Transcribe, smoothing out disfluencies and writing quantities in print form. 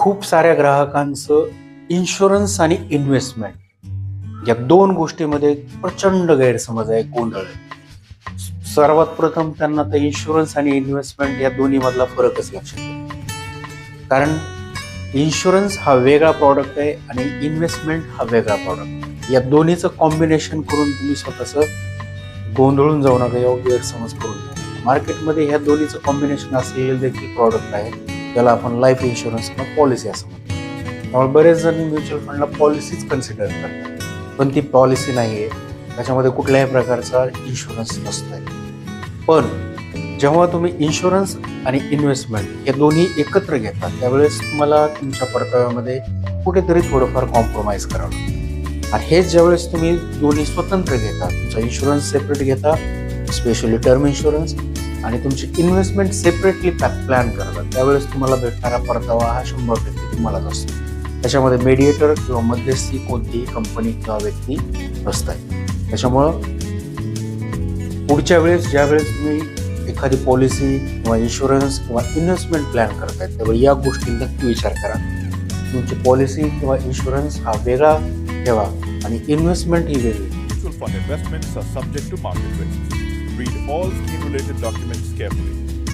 खूप साऱ्या ग्राहकांचं इन्शुरन्स आणि इन्व्हेस्टमेंट या दोन गोष्टीमध्ये प्रचंड गैरसमज आहे, गोंधळ आहे. सर्वात प्रथम त्यांना तर इन्शुरन्स आणि इन्व्हेस्टमेंट या दोन्ही मधला फरकच लक्षात येतो. कारण इन्शुरन्स हा वेगळा प्रॉडक्ट आहे आणि इन्व्हेस्टमेंट हा वेगळा प्रॉडक्ट. या दोन्हीचं कॉम्बिनेशन करून तुम्ही स्वतःचं गोंधळून जाऊ नका, योग्य गैरसमज करून घ्या. मार्केटमध्ये ह्या दोन्हीचं कॉम्बिनेशन असलेले देखील प्रॉडक्ट आहे, ज्याला आपण लाईफ इन्शुरन्स किंवा पॉलिसी असं म्हणतो. त्यामुळे बरेच जण म्युच्युअल फंडला पॉलिसीच कन्सिडर करतात, पण ती पॉलिसी नाही आहे. त्याच्यामध्ये कुठल्याही प्रकारचा इन्शुरन्स नसतोय. पण जेव्हा तुम्ही इन्शुरन्स आणि इन्व्हेस्टमेंट हे दोन्ही एकत्र घेतात, त्यावेळेस तुम्हाला तुमच्या परताव्यामध्ये कुठेतरी थोडंफार कॉम्प्रोमाइज करावं लागतं. आणि हेच ज्यावेळेस तुम्ही दोन्ही स्वतंत्र घेता, तुमचा इन्शुरन्स सेपरेट घेता, स्पेशली टर्म इन्शुरन्स, आणि तुमची इन्व्हेस्टमेंट सेपरेटली प्लॅन करतात, त्यावेळेस तुम्हाला भेटणारा परतावा हा 100% तुम्हालाच असतो. त्याच्यामध्ये मेडिएटर किंवा मध्यस्थी कोणतीही कंपनी किंवा व्यक्ती नसते. त्याच्यामुळं पुढच्या वेळेस ज्यावेळेस तुम्ही एखादी पॉलिसी किंवा इन्शुरन्स किंवा इन्व्हेस्टमेंट प्लॅन करताय, त्यावेळी या गोष्टी नक्की विचार करा. तुमची पॉलिसी किंवा इन्शुरन्स हा वेगळा ठेवा आणि इन्व्हेस्टमेंट ही वेगळी. Mutual fund investments are subject to market risks. Read all scheme-related documents carefully.